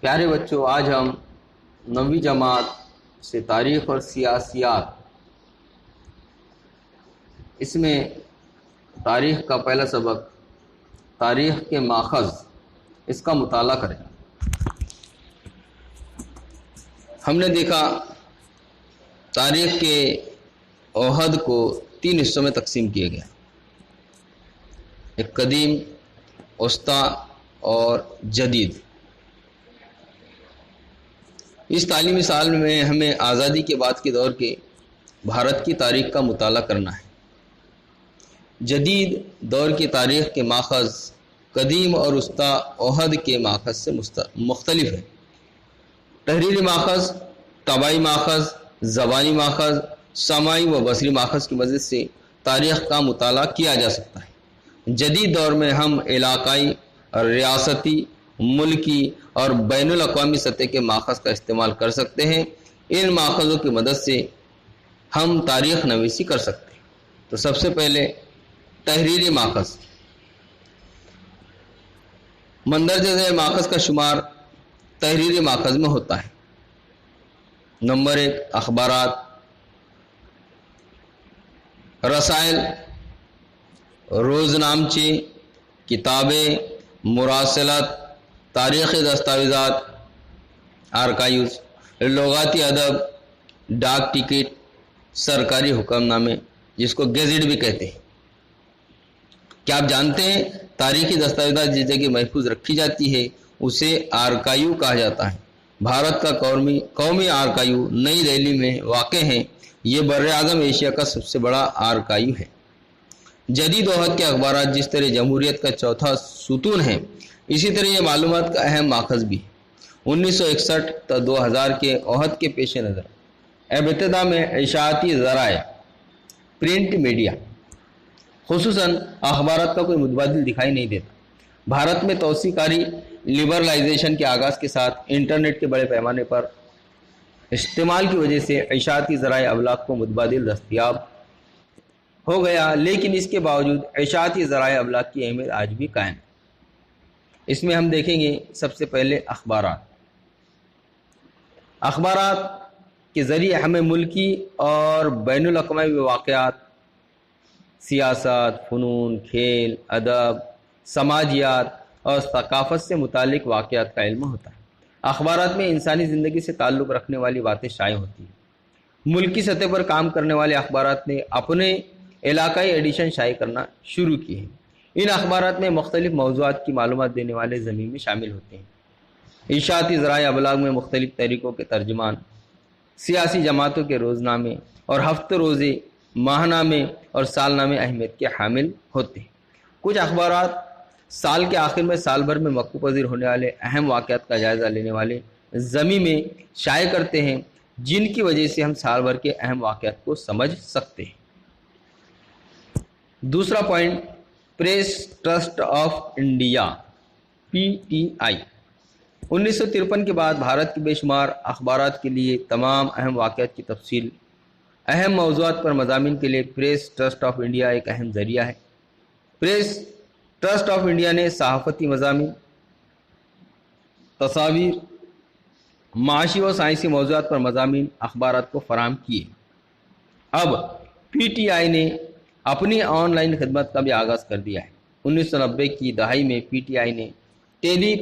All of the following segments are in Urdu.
پیارے بچوں، آج ہم 9ویں جماعت سے تاریخ اور سیاسیات، اس میں تاریخ کا پہلا سبق تاریخ کے ماخذ، اس کا مطالعہ کریں۔ ہم نے دیکھا تاریخ کے عہد کو 3 حصوں میں تقسیم کیا گیا، ایک قدیم، وسطی اور جدید۔ اس تعلیمی سال میں ہمیں آزادی کے بعد کے دور کے بھارت کی تاریخ کا مطالعہ کرنا ہے۔ جدید دور کی تاریخ کے ماخذ قدیم اور وسطی عہد کے ماخذ سے مختلف ہے۔ تحریری ماخذ، طبعی ماخذ، زبانی ماخذ، سماعی و بصری ماخذ کی مدد سے تاریخ کا مطالعہ کیا جا سکتا ہے۔ جدید دور میں ہم علاقائی، ریاستی، ملکی اور بین الاقوامی سطح کے ماخذ کا استعمال کر سکتے ہیں۔ ان ماخذوں کی مدد سے ہم تاریخ نویسی کر سکتے ہیں۔ تو سب سے پہلے تحریری ماخذ۔ مندرجہ ذیل ماخذ کا شمار تحریری ماخذ میں ہوتا ہے۔ نمبر 1، اخبارات، رسائل، روزنامچے، کتابیں، مراسلات، تاریخی دستاویزات، آرکائیوز، لغاتی ادب، ڈاک ٹکٹ، سرکاری حکم نامے جس کو گیزٹ بھی کہتے ہیں۔ کیا آپ جانتے ہیں تاریخی دستاویزات جس جگہ محفوظ رکھی جاتی ہے اسے آرکائیو کہا جاتا ہے۔ بھارت کا قومی آرکائیو نئی دہلی میں واقع ہے۔ یہ براعظم ایشیا کا سب سے بڑا آرکائیو ہے۔ جدید عہد کے اخبارات جس طرح جمہوریت کا چوتھا ستون ہے، اسی طرح یہ معلومات کا اہم ماخذ بھی ہے۔ 1961 تا 2000 کے عہد کے پیش نظر ابتدا میں اشاعتی ذرائع، پرنٹ میڈیا، خصوصاً اخبارات کا کوئی متبادل دکھائی نہیں دیتا۔ بھارت میں توسیع کاری لبرلائزیشن کے آغاز کے ساتھ انٹرنیٹ کے بڑے پیمانے پر استعمال کی وجہ سے اشاعتی ذرائع ابلاغ کو متبادل دستیاب ہو گیا، لیکن اس کے باوجود اشاعتی ذرائع ابلاغ کی اہمیت آج بھی قائم ہے۔ اس میں ہم دیکھیں گے سب سے پہلے اخبارات۔ اخبارات کے ذریعے ہمیں ملکی اور بین الاقوامی واقعات، سیاست، فنون، کھیل، ادب، سماجیات اور ثقافت سے متعلق واقعات کا علم ہوتا ہے۔ اخبارات میں انسانی زندگی سے تعلق رکھنے والی باتیں شائع ہوتی ہیں۔ ملکی سطح پر کام کرنے والے اخبارات نے اپنے علاقائی ایڈیشن شائع کرنا شروع کیے ہیں۔ ان اخبارات میں مختلف موضوعات کی معلومات دینے والے ضمیمے شامل ہوتے ہیں۔ اشاعتی ذرائع ابلاغ میں مختلف تحریکوں کے ترجمان، سیاسی جماعتوں کے روزنامے اور ہفتہ روزے، ماہنامے اور سالنامے اہمیت کے حامل ہوتے ہیں۔ کچھ اخبارات سال کے آخر میں سال بھر میں وقوع پذیر ہونے والے اہم واقعات کا جائزہ لینے والے ضمیمے شائع کرتے ہیں، جن کی وجہ سے ہم سال بھر کے اہم واقعات کو سمجھ سکتے ہیں۔ دوسرا point, press trust of India, PTI۔ 1953 کے بعد بھارت کے بے شمار اخبارات کے لیے تمام اہم واقعات کی تفصیل، اہم موضوعات پر مضامین کے لیے پریس ٹرسٹ آف انڈیا ایک اہم ذریعہ ہے۔ پریس ٹرسٹ آف انڈیا نے صحافتی مضامین، تصاویر، معاشی و سائنسی موضوعات پر مضامین اخبارات کو فراہم کیے۔ اب PTI نے اپنی آن لائن خدمت کا بھی آغاز کر دیا ہے۔ 1990 کی دہائی میں PTI نے ٹیلی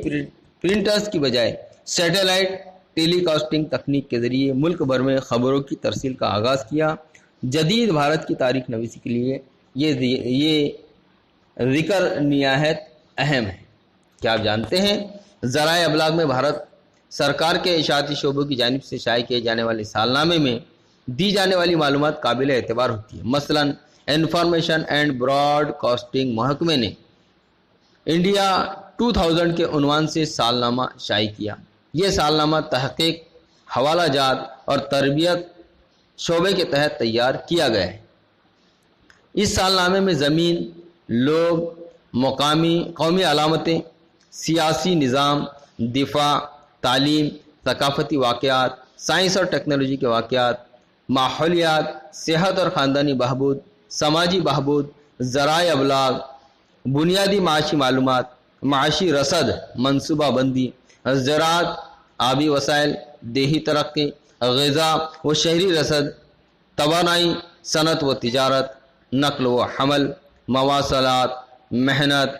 پرنٹرز کی بجائے سیٹلائٹ ٹیلی کاسٹنگ تکنیک کے ذریعے ملک بھر میں خبروں کی ترسیل کا آغاز کیا۔ جدید بھارت کی تاریخ نویسی کے لیے یہ ذکر نہایت اہم ہے۔ کیا آپ جانتے ہیں ذرائع ابلاغ میں بھارت سرکار کے اشاعتی شعبوں کی جانب سے شائع کیے جانے والے سالنامے میں دی جانے والی معلومات قابل اعتبار ہوتی ہے۔ مثلاً انفارمیشن اینڈ براڈ کاسٹنگ محکمے نے انڈیا 2000 کے عنوان سے سالنامہ شائع کیا۔ یہ سالنامہ تحقیق، حوالہ جات اور تربیت شعبے کے تحت تیار کیا گیا ہے۔ اس سالنامے میں زمین، لوگ، مقامی قومی علامتیں، سیاسی نظام، دفاع، تعلیم، ثقافتی واقعات، سائنس اور ٹیکنالوجی کے واقعات، ماحولیات، صحت اور خاندانی بہبود، سماجی بہبود، ذرائع ابلاغ، بنیادی معاشی معلومات، معاشی رصد، منصوبہ بندی، زراعت، آبی وسائل، دیہی ترقی، غذا و شہری رسد، توانائی، صنعت و تجارت، نقل و حمل، مواصلات، محنت،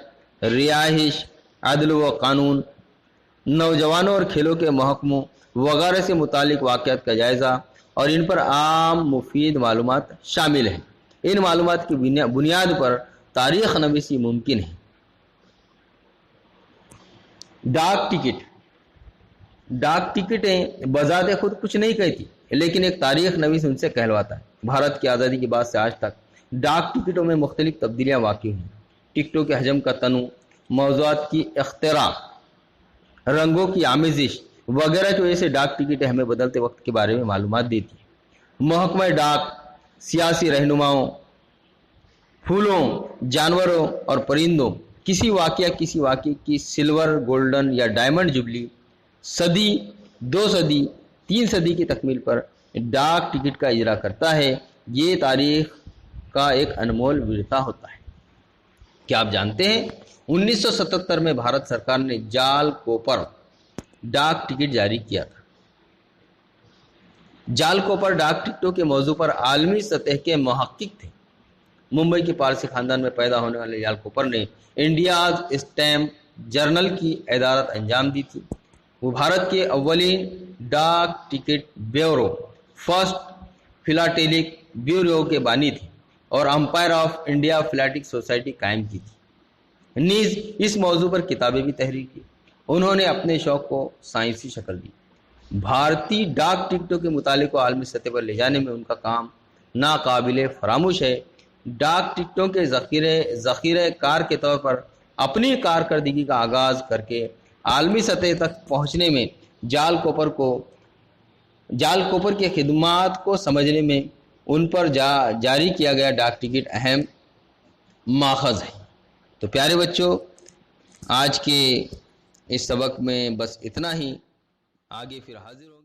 رہائش، عدل و قانون، نوجوانوں اور کھیلوں کے محکموں وغیرہ سے متعلق واقعات کا جائزہ اور ان پر عام مفید معلومات شامل ہیں۔ ان معلومات کی بنیاد پر تاریخ نویسی ممکن ہے۔ ڈاک ٹکٹ۔ ڈاک ٹکٹیں بذات خود کچھ نہیں کہتی، لیکن ایک تاریخ نویس ان سے کہلواتا ہے۔ بھارت کی آزادی کے بعد سے آج تک ڈاک ٹکٹوں میں مختلف تبدیلیاں واقع ہوئی۔ ٹکٹوں کے حجم کا تنوع، موضوعات کی اختراع، رنگوں کی آمیزش وغیرہ کی وجہ سے ڈاک ٹکٹیں ہمیں بدلتے وقت کے بارے میں معلومات دیتی ہیں۔ محکمہ ڈاک سیاسی رہنماؤں، پھولوں، جانوروں اور پرندوں، کسی واقعے کی سلور، گولڈن یا ڈائمنڈ جبلی، صدی، 2 صدی، 3 صدی کی تکمیل پر ڈاک ٹکٹ کا اجرا کرتا ہے۔ یہ تاریخ کا ایک انمول ورثہ ہوتا ہے۔ کیا آپ جانتے ہیں 1977 میں بھارت سرکار نے جال کوپر ڈاک ٹکٹ جاری کیا تھا۔ جال کوپر ڈاک ٹکٹوں کے موضوع پر عالمی سطح کے محقق تھے۔ ممبئی کے پارسی خاندان میں پیدا ہونے والے جال کوپر نے انڈیاز اسٹیمپ جرنل کی ادارت انجام دی تھی۔ وہ بھارت کے اولین ڈاک ٹکٹ بیورو، فرسٹ فلاٹیلک بیورو کے بانی تھے اور امپائر آف انڈیا فلاٹیک سوسائٹی قائم کی تھی۔ نیز اس موضوع پر کتابیں بھی تحریر کی۔ انہوں نے اپنے شوق کو سائنسی شکل دی۔ بھارتی ڈاک ٹکٹوں کے مطالعے کو عالمی سطح پر لے جانے میں ان کا کام ناقابل فراموش ہے۔ ڈاک ٹکٹوں کے ذخیرہ کار کے طور پر اپنی کارکردگی کا آغاز کر کے عالمی سطح تک پہنچنے میں جال کوپر کی خدمات کو سمجھنے میں ان پر جاری کیا گیا ڈاک ٹکٹ اہم ماخذ ہے۔ تو پیارے بچوں، آج کے اس سبق میں بس اتنا ہی، آگے پھر حاضر ہوں گے۔